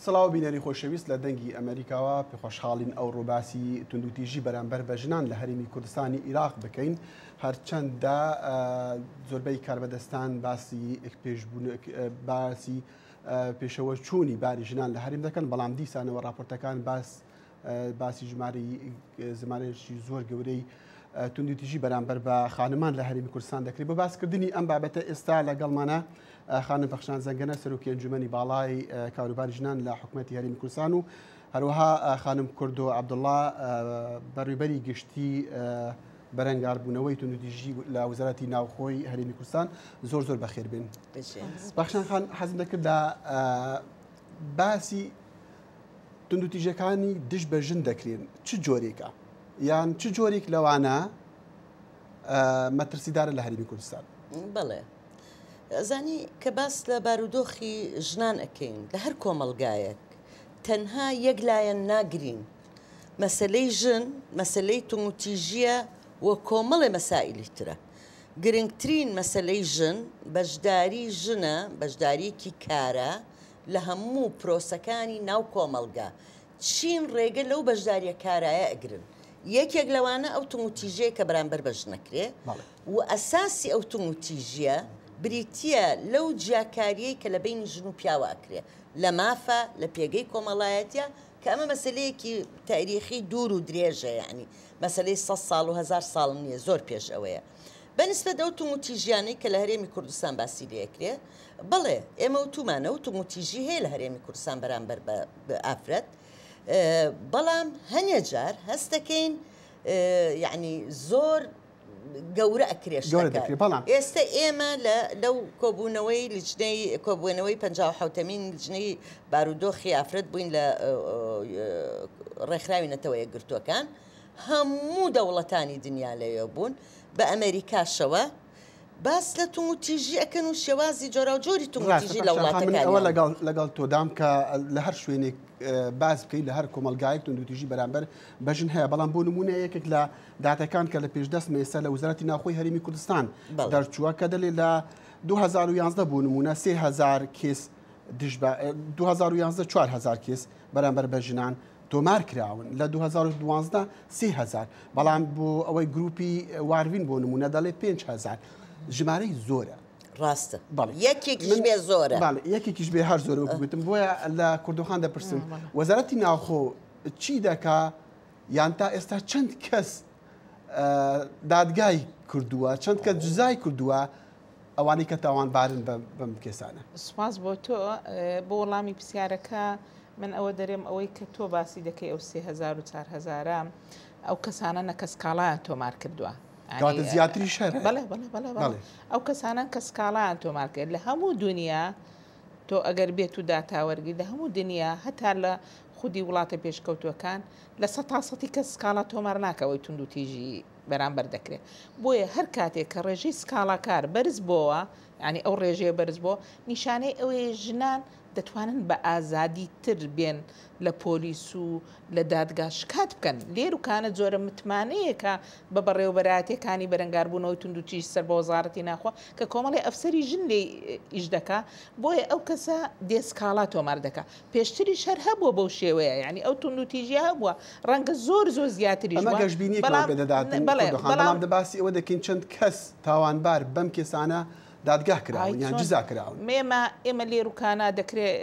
سڵاو بینەری خۆشەویست لە دەنگی ئەمریکاوە پێخۆشحاڵین ئەو ڕووباسی توندوتیژی بەرامبەر بە ژنان لە هەرێمی کوردستانی عێراق بکەین. هەرچەندە زۆربەی کاربەدەستان باسی پێشەوە چوونی باری ژنان لە هەرێم دەکەن، بەڵام دیسانەوە راپۆرتەکان باسی زمانێکی زۆر گەورەی توندوتیژی بەرامبەر بە خانمان لە هەرێمی کوردستان دەکرێت. بە باسکردنی ئەم بابەتە ئێستا لەگەڵمانە خانم بەخشان زەنگەنە سەرۆکی ئەنجومەنی باڵای کاروباری ژنان لە حکوومەتی هەرێمی کوردستان و هەروەها خانم کوردۆ عەبدوڵڵا بەڕێوەبەری گشتی بەرەنگاربوونەوەی توندوتیژی لە وەزارەتی ناوخۆی هەرێمی کوردستان زۆر بەخێر بێن. بەخشان خان حەزم دەکرد لە باسی توندوتیژەکانی دش بە ژن دەکرێن چ جۆرێکە یان چ جۆرێک لەوانە مەترسیدارە لە هەرێمی کوردستان؟ بەڵێ زانی کە باس لە بارودۆخی ژنان ئەەکەین لە هەر کۆمەلگایەک تەنها یەک لایەن ناگرین. مەسلەی ژن مەسلەی توندوتیژیە و کۆمەڵی مەسائلی ترە. گرنگترین مەسلەی ژن بەشداری ژنە، بەشداریەکی کارە لە هەموو پرۆسەکانی ناو کۆمەلگا. چین ڕێگە لەو بەشداریە کارایە ئەگرن. یەکێک لەوانە ئەو توندوتیژەیە کە بەرامبەر بە ژنەکرێ و ئەساسی ئەو توندوتیژیە بریتیە لەو جیاکاریەی کە لە بینی ژن و پیاوە ئەکرێ لە مافە لە پێگەی کۆمەڵایەتە کە ئەمە مەسلەیەکی تاریخی دوور و درێژە، یعنی مەسلەی 100 ساڵ و 1000 ساڵ نییە، زۆر پێش ئەوەیە. بەنسبەت ئەو توندوتیژیانەی کە لە هەرێمی کوردستان باسی لێکرێ، بەڵێ ئێمە وتومانە و توندوتیژی هەیە لە هەرێمی کوردستان بەرامبەر بە ئافرەت، بەڵام هەنێ جار هەست دەکەین یعنی زۆر گەورە ئەکرێش. ئێستا ئێمە لەو کۆبوونەوەی لیژنەی کۆبوونەوەی 57مین لیژنەی بارودۆخی ئافرەت بووین لە ڕێکخراوی نەتەوە یەکگرتووەکان، هەموو دەوڵەتانی دنیا لەوێ بوون بە ئەمریکاشەوە باس لە توندوتیژی ئەکەن و شێوازی جۆرا و جۆری توندوتیژی لە وڵاتەکان. ئەوە لەگەڵ تۆدام کە لە هەر شوێنێک باز بکەیت لە هەر کۆمەلگایەک توندوتیژی بەرامبەر بەژن هەیە، بەڵام بۆ نمونە یەکێک لە داتەکان کە لە پێشدەست مێستا لە وەزارەتی ناوخۆی هەرێمی کوردستان دەرچووە کە دەڵێت لە 2011 بۆ نمونە 3000 کێس 2011 4000 کێس بەرامبەر بە ژنان تۆمار کراون، لە 2012 3000، بەڵام بۆ ئەوەی گروپی واروین بۆ نمونە دەڵێت 5000. ژمارەی زۆرە، ڕاستە، یەکێکیش بێ زۆرە، یەکێکیش بێ هەر زۆرە وەکوتم. بۆیە لە کوردوخان دەپرسم وەزارەتی ناوخۆ چی دەکا یان تا ئێستا چەند کەس دادگای کردووە، چەند کەس جزای کردووە ئەوانەی کە تاوانبارن بەم کێسانە؟ سوپاس بۆ تۆ بۆ وەڵامی پرسیارەکە. من ئەوە دەرێم ئەوەی کە تۆ باسی دەکەی ئەو 3000 و 4000 ئەو کەسانە نەکە سکاڵایان تۆمار کردووە، زیاتری شەر. بەڵێ ئەو کەسانان کە سکاڵایان تۆمار کرد لە هەموو دنیا. تۆ ئەگەر بێت و داتاوەرگی لە هەموو دنیا هەتا لە خودی وڵاتە پێشکەوتوەکان لە 100% کە سکاڵا تۆمار ناکەوەی توندوتیژی بەرامبەر دەکرێت. بۆیە هەر کاتێک کە ڕێژەی سکاڵاکار بەرز بۆوە، یعنی ئەو ڕێژەیە بەرز بۆ، نیشانەی ئەوەیە ژنان دەتوانن بە ئازادی تر بێن لە پۆلیس و لە دادگا شکات بکەن. لێرکانە جۆرە متمانەیە کە بە بەڕێوەبەراتەکانی بەرەنگاربوونەوەی توندوتیژی سەر بە وەزارەتی ناخۆ کە کۆمەڵی ئەفسەری ژن لێ ئیش دەکا، بۆیە ئەو کەسە دێسکاڵا تۆمار دەکا. پێشتری شەر هەبووە بەو شێوەیە، یعنی ئەو توندوتیژی هەبووە، ڕەنگە زۆر زیاتری بەڵام دەباسی ئەوە دەکەین چەند کەس تاوانبار بەم کێسانە دادگا کراون یان جزا کراون. ئێمە لێرکانە دەکرێت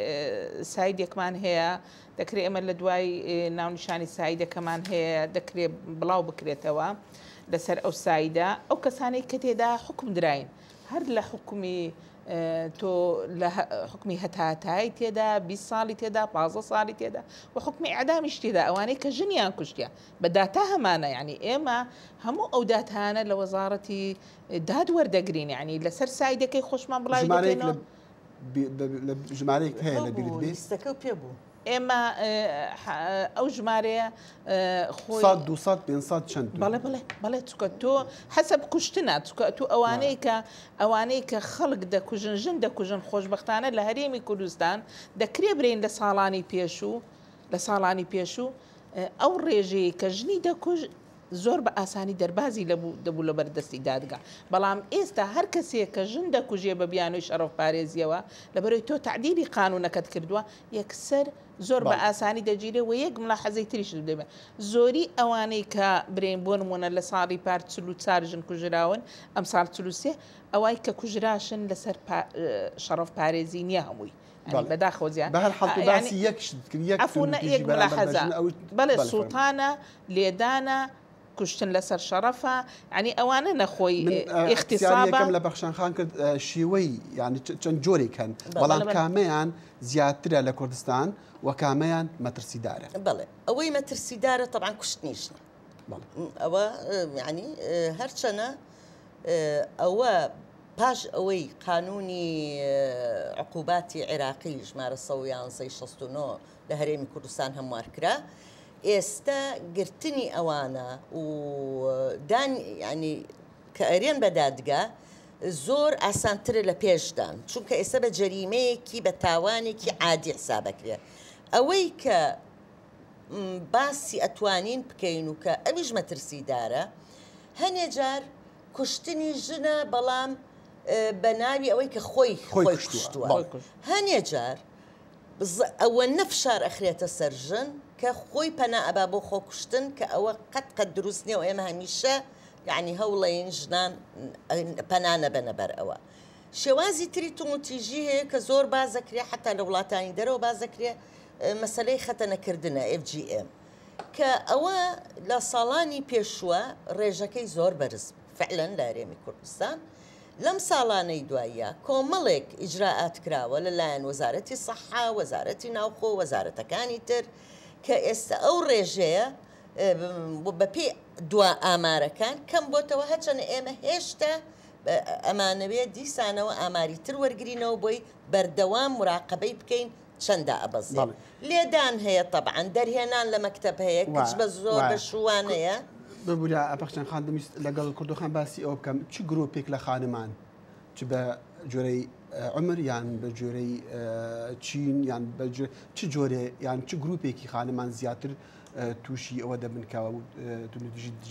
سایدێکمان هەیە، دەکرێت ئێمە لە دوای ناونیشانی سایدەکەمان هەیە، دەکرێت بڵاو بکرێتەوە لەسەر ئەو سایدە ئەو کەسانەی کە تێدا حکم دراین، هەر لە حکومی تۆ لە حکمی هەتاتایی تێدا 20 ساڵی تێدا 15 ساڵی تێدا و حکمی ئەعدامیش تێدا، ئەوانەی کە ژنیان کوشتە بە داتا هەمانە. یعنی ئێمە هەموو ئەو داتانە لە وەزارەتی داد وەردەگرین، یعنی لەسەر سایدەکەی خۆشمان بڵاوی دەکەینەوە. ژمارەیەک هەیە لە بیرت بێ لیستەکە پێ بوو. ئێمە ئەو ژمارەیە 100 چەند؟ بەڵێ چکە تۆ حەسەب کوشتنە، چکە تو ئەوانەی کە خەڵک دەکوژن، ژن دەکوژن، خۆشبەختانە لە هەرێمی کوردستان دەکرێ برین لە ساڵانی پێشوو ئەو ڕێژەیە کە ژنی دەکوژ زۆر بە ئاسانی دەربازی دەبوو لە بەردەستی دادگا بەڵام ئێستا هەر کەسێک کە ژن دەکوژێ بە بیانوی شەڕۆف پارێزیەوە لەبەرەوەی تۆ تعدیلی قانونەکەت کردووە یەکسەر زۆر بە ئاسانی دەگیرێ و یەک ملا حەزەی تریش دەبێت زۆری ئەوانەی کە برێن بۆ نمونە لە ساڵی پار 44 ژن کوژراون ئەم ساڵ 43 ئەوای کە کوژراشن لەسەر شەڕۆف پارێزی نییە هەمووی بەداخەوە زیان بەڵێ سوڵتانە لێدانە کوشتن لەسەر شەرەفە ینی ئەوانە نەخۆی اختصابەکەم لە بەخشانخان کرد شیوەی ینی چەند جۆرێک هەن بەڵام کامەیان زیاترە لە کوردستان و کامەیان مەترسیدارە بڵێ ئەوەی مەترسیدارە طبعا کوشتنیشنە ئەوە ینی هەرچەنە ئەوە پاش ئەوەی قانونی عقوباتی عێراقی ژمارە 1969 لە هەرێمی کوردستان هەموارکرا ئێستا گرتنی ئەوانە و ینی کە ئەرێن بە دادگا زۆر ئاسانترە لە پێشدان چونکە ئێستا بە جەریمەیەکی بە تاوانێکی عادی حسابەکرێ ئەوەی کە باسی ئەتوانین بکەین و کە ئەویش مەترسیدارە هەنێ جار کوشتنی ژنە بەڵام بە ناوی ئەوەی کە خۆی کوشتووە هەنێ جار ئەوە نەفشار ئەخرێتە سەر ژن کە خۆی پەنا ئەبا بۆ خۆ کوشتن کە ئەوە قەت دروست نییە و ئێمە هەمیشە یعنی هەوڵەین ژنان پەنانە بەنەبەر ئەوە شێوازی تری توموتیژی هەیە کە زۆر بازەکرێ حتا لە وڵاتانی دەرەوە بازەکرێ مەسەلەی خەتەنەکردنە FGM کە ئەوە لە ساڵانی پێشووە ڕێژەکەی زۆر بەرز فعلەن لە هەرێمی کوردستان لەم ساڵانەی دواییە کۆمەڵێک ئیجراعات کراوە لەلایەن وەزارەتی سەحا وەزارەتی ناوخۆ وەزارەتەکانی تر کە ئێستا ئەو ڕێژەیە بەپێی دوا ئامارەکان کەم بۆتەوە هەرچەنە ئێمە هێشتا ئەمانەوێت دیسانەوە ئاماری تر وەرگرینەوە بۆی بەردەوام مراقبەی بکەین چەندە ئەبەزێ لێدان هەیە طبعاً دەرهێنان لە مەکتەب هەیە کچ بە زۆر بە شووانەیە ببوورە ئەپەخشان خان دەویست لەگەڵ کوردەخان باسی ئەو بکەم چ گرۆپێک لە خانمان چ بە جۆرەی عمر یان بە جۆرەی چین یان چ جۆرێ یان چ گرروپێکی خانمان زیاتر تووشی ئەوە دەبنکەوە و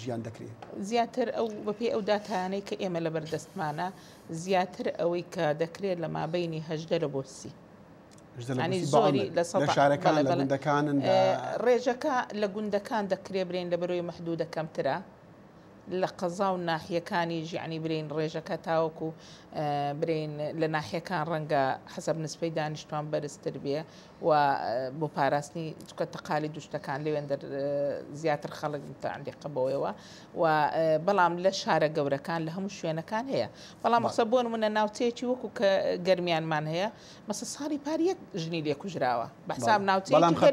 ژیان دەکرێت زیاتر ئەو بەپێ ئەو داتانەی کە ئێمە لە بەردەستمانە زیاتر ئەوەی کە دەکرێت لە مابینی 18 بۆ 30 زۆری لە شارەکان لە گوندەکانن ڕێژەکە لە گوندەکان دەکرێ برێن لە بەرۆی مەحدودە کەمترە لە قەزا و ناحیەکانی ژیانی برین ڕێژەکە تاوەکو برین لە ناحیەکان ڕەنگە حەسەب نسبەی دانیشتوان بەرزتر بێ و بۆ پاراستنی چکە تەقالی دوشتەکان لەوێن زیاتر خەڵک متعلقە بەوەوە و بەڵام لە شارە گەورەکان لە هەموو شوێنەکان هەیە بەڵام قسە بۆ نمونە ناوچەیەکی وەکو کە گەرمیانمان هەیە مەسە ساڵی پار یەک ژنی لێ کوژراوە بەحساب ناوچەیەکی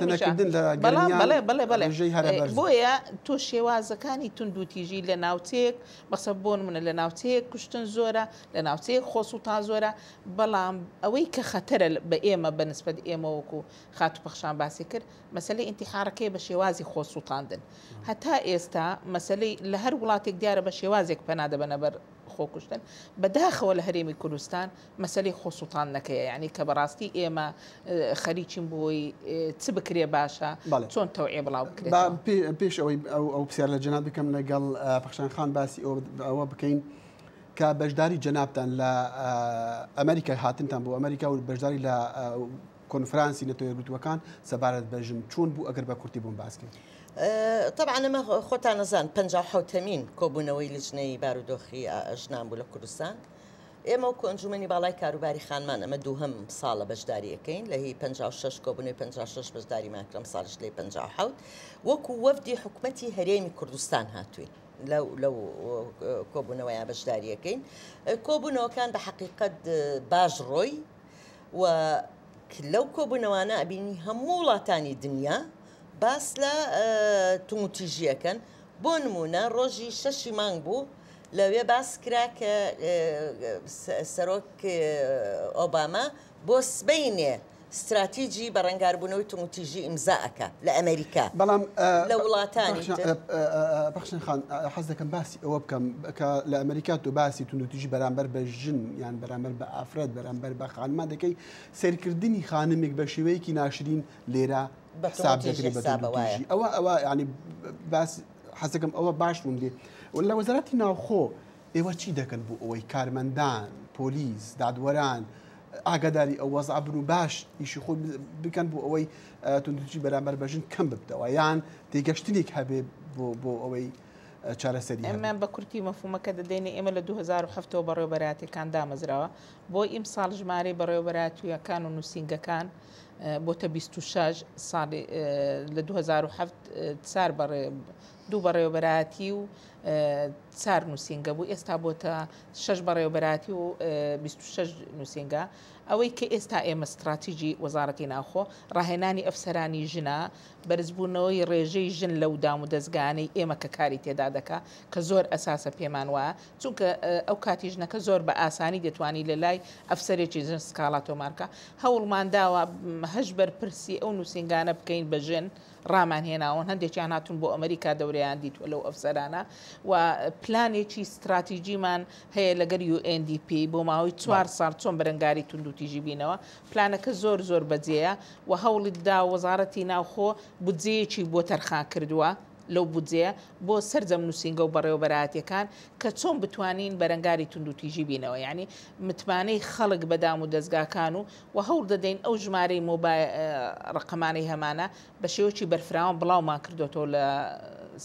بۆیە تۆ شێوازەکانی توندوتیژی لە ناوچەیەک بەسە بۆ نمونە لە ناوچەیەک کوشتن زۆرە لە ناوچەیەک خۆسووتان زۆرە بەڵام ئەوەی کە خەتەرە بە ئێمە بەنسبەت ئێمە وەکو خاتو پەخشان باسی کرد مەسلەی ئینتیحارەکەی بە شێوازی خۆسووتاندن هەتا ئێستا مەسلەی لە هەر وڵاتێک دیارە بە شێوازێک پەنادە بەنەبەر خۆکوشتن بەداخەوە لە هەرێمی کوردستان مەسلەی خۆسووتان نەکەیە یعنی کە بەڕاستی ئێمە خەریکین بۆی چ بکرێ باشە چۆن تەوعیە بڵاو بکرێت پێش ئەوەی ئەو پرسیار لە جەناب بکەم لەگەڵ پەخشان خان باسی ئەوە بکەین کە بەشداری جەنابتان لە ئەمریکا هاتنتان بۆ ئەمریکا و بەشداری لە کۆنفرانسی نەتۆ یەکگرتووەکان سەبارەت بە ژن چۆن بوو ئەگەر بە کورتی بۆم باسکەین طبعا ئەمە خۆتان نەزان 57مین کۆبوونەوەی لیژنەی بارودۆخی ژنان بوو لە کوردستان ئێمە و کۆنجومەنی باڵای کاروباری خانمان ئەمە دووهەم ساڵە بەشداریەکەین لە هی 56 کۆبوونەوەی 56 بەشداری ماکرم ساڵش لێ 57 وەکو وەفدی حکوومەتی هەرێمی کوردستان هاتووی لەو کۆبوونەوەیان بەشداریەکەین کۆبوونەوەکان بە حەقیقەت باش ڕۆی و لەو کۆبوونەوانە ئەبینی هەموو وڵاتانی دنیا باس لە توموتیژیەکەن بۆ نمونە ڕۆژی 6 مانگ بوو لەوێ باس کرا کە سەرۆک ئۆباما بۆ سبەینێ استراتیجی بەڕەنگاربوونەوەی توموتیژی ئیمزاەکە لە ئەمریکا بەڵام لە وڵاتانی بەخشن خان حەز دەکەم باسی ئەوە بکەم کە لە ئەمریکا تو باسی توموتیژی بەرامبەر بە ژن یان بەرامبەر بە ئافرەت بەرامبەر بە خانمان دەکەی سیرکردنی خانمێک بە شێوەیەکی ناشرین لێرە حساب دەکرێت بە توموتیژی ئەوە ینی باس حەزەکەم ئەوە باش بووم دێ لە وەزارەتی ناوخۆ ئێوە چی دەکەن بۆ ئەوەی کارمەندان پۆلیس دادوەران ئاگاداری ئەو وەزع بن و باش ئیشی خۆی بکەن بۆ ئەوەی توندوتیژی بەرامبەر بەژن کەم ببتەوە یان تێگەشتنێک هەبێ بۆ ئەوەی چارەسەری ئەمە بە کورتی مەفهومەکە دەدەینێ ئێمە لە 2007 بەڕێوەبەراتەکان دامەزراوە بۆ ئیمساڵ ژمارەی بەڕێوەبەراتوویەکان و نووسینگەکان بۆتە 26 ساڵی لە 2007 دوو بەڕێوەبەراتی و 4 نووسینگە بوو ئێستا بۆتە 6 بەڕێوەبەراتی و 26 نووسینگە ئەوەی کە ئێستا ئێمە استراتیژی وەزارەتی ناوخۆ ڕاهێنانی ئەفسەرانی ژنە بەرزبوونەوەی ڕێژەی ژن لەو دام و دەستگانەی ئێمە کە کاری تێدا دەکا کە زۆر ئەساسە پێمان وایە چونکە ئەو کاتی ژنەکە زۆر بە ئاسانی دەتوانی لە لای ئەفسەرێکی ژن سکاڵا تۆمارکە هەوڵمان داوە هەش بەرپرسی ئەو نووسینگانە بکەین بە ژن ڕامان هێناون هەندێکیان هاتون بۆ ئەمریکا دەورەیان دیتوە لەو ئەفسەرانە و پلانێکی استراتیژیمان هەیە لەگەر UNDP بۆ ماوەی 4 ساڵ چۆن بەرەنگاری توندوتیژی بینەوە پلانەکە زۆر بەجێیە و هەوڵی دا وەزارەتی ناوخۆ بودجەیەکی بۆ تەرخان کردووە لەو بودجەیە بۆ سەرجەم نووسینگە و بەڕێوەبەراتیەکان کە چۆن بتوانین بەرەنگاری توندوتیژی بینەوە یعنی متمانەی خەڵک بەدام و دەستگاکان و هەوڵ دەدەین ئەو ژمارەی ڕقەمانەی هەمانە بە شێوەی بەرفراوان بڵاومان کردوەوە لە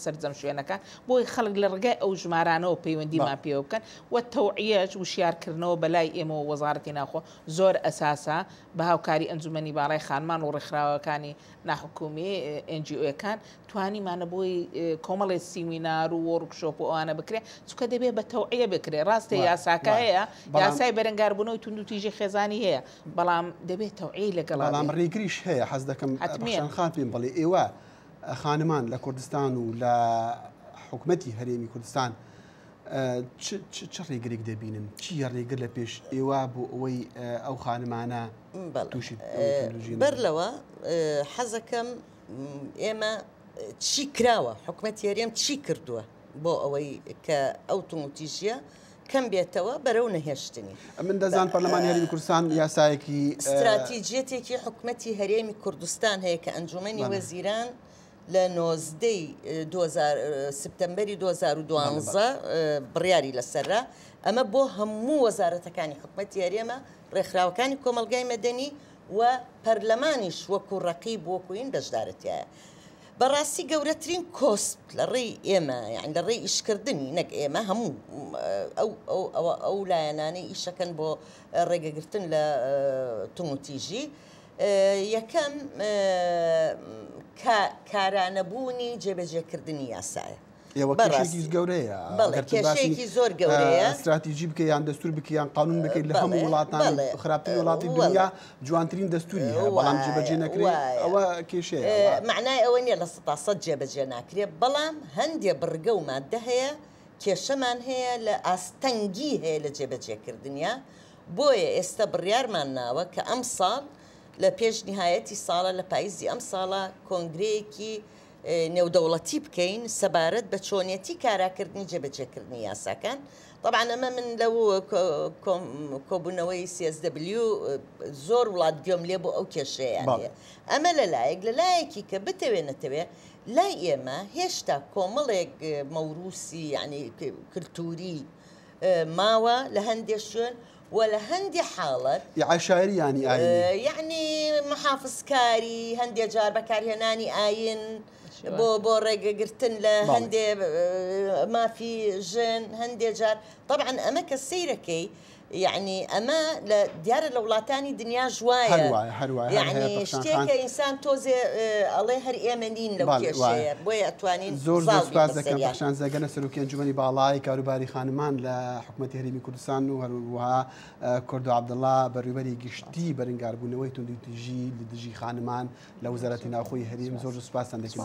سەرجەم شوێنەکە بۆی خەڵک لە ڕگای ئەو ژمارانەوە پەیوەندیمان پێوە بکەن و تەوعیەش وشیارکردنەوە بەلای ئێمە و وەزارەتی ناوخۆ زۆر ئەساسە بە هاوکاری ئەنجومەنی باڵای خانمان و ڕێکخراوەکانی ناحکومی NGOەکان توانیمانە بۆی کۆمەڵی سیمینار و وەرکشۆپ و ئەوانە بکرێ چونکە دەبێت بە تەوعیە بکرێ ڕاستە یاساکە هەیە یاسای بەرەنگاربوونەوەی توندوتیژی خێزانی هەیە بەڵام دەبێت تەوعی لەگەڵ بەڵام ڕێگریش هەیە حەز دەکەم خان پێم بڵێ ئێوە خانمان لە کوردستان و لە حکوومەتی هەرێمی کوردستان چ ڕێگرێک دەبینن چی ڕێگر لە پێش ئێوە بۆ ئەوەی ئەو خانمانە تووشی بەر لەوە حەزەکەم ئێمە چی کراوە حکوومەتی هەرێم چی کردووە بۆ ئەوەی کە ئەو تومتیژیە کەم بێتەوە بەرەو نەهێشتنی من دەزان پەرلەمانی هەرێمی کوردستان یاسایەکی استراتیژیەتێکی حکوومەتی هەرێمی کوردستان هەیە کە ئەنجومەنی وەزیران لە 19 سپتەمبەری 2012 بڕیاری لەسەررا ئەمە بۆ هەموو وەزارەتەکانی حکوومەتی هەرێمە ڕێکخراوەکانی کۆمەلگای مەدەنی و پەرلەمانیش وەکو ڕەقیب وەکوین بەشدارەتیایە بەڕاستی گەورەترین کۆست لە ڕێی ئێمە یان لە ڕێی ئیشکردنی نەک ئێمە هەموو ئەو لایەنانەی ئیشەکەن بۆ ڕێگەگرتن لە تومتیژی یەکەم کارانەبوونی جێبەجێکردنی یاسایە کێشێکی گەورەیە کێشەیەکی زۆر گەورەیە استراتیژی بکە یان دەستور بکە یان قانون بکەیت لە هەموو وڵاتان خراپترین وڵاتی دنیا جوانترین دەستوری بەڵام جێبەجێ نەکرێت ئەوە کێشەیە معنای ئەوە نییە لە 100% جێبەجێ ناکرێت بەڵام هەندێک بڕگە و مادە هەیە کێشەمان هەیە لە ئاستەنگی هەیە لە جێبەجێکردنیا بۆیە ئێستا بڕیارمان ناوە کە ئەم ساڵ لە پێش نهایەتی ساڵە لە پاییزی ئەم ساڵە کۆنگرەیەکی نێودەوڵەتی بکەین سەبارەت بە چۆنیەتی کاراکردنی جێبەجێکردنی یاساکان طبعا ئەمە من لەو کۆبوونەوەی CSW زۆر وڵات گوێم لێ بۆ ئەو کێشەیە ئەمە لە لایەکی کە بتەوێ نەتەوێ لای ئێمە هێشتا کۆمەڵێک مەوروسی یعنی کلتوری ماوە لە هەندێک شوێن ولا هندي حالت عشائري يعني محافظكاري هندي جار بكاري هناني آين بو ريقا قرتن له هندي ما في جن هندي جار طبعا أما كالسيركي يعني أما ديار الأولاتاني دنيا جوايا يعني شتيك إنسان توزي الله هر إيمانين لو كيشي بويا أتوانين زور سپاس دەکەم بەخشان زەگەنە سەرۆکی ئەنجومەنی باڵای کاروباری خانمان لە حکوومەتی هەرێمی کوردستان و هەروەها کوردو عەبدوڵڵا بەڕێوەبەری گشتی بەرەنگاربوونەوەی توندوتیژی لە دژی خانمان لە وەزارەتی ناوخۆی هەرێم زۆر سپاسان دەکەم.